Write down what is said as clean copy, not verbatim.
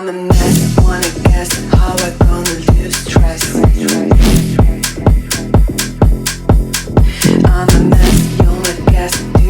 I'm a mess, wanna guess how I gonna lose stress. I'm a mess, you wanna guess.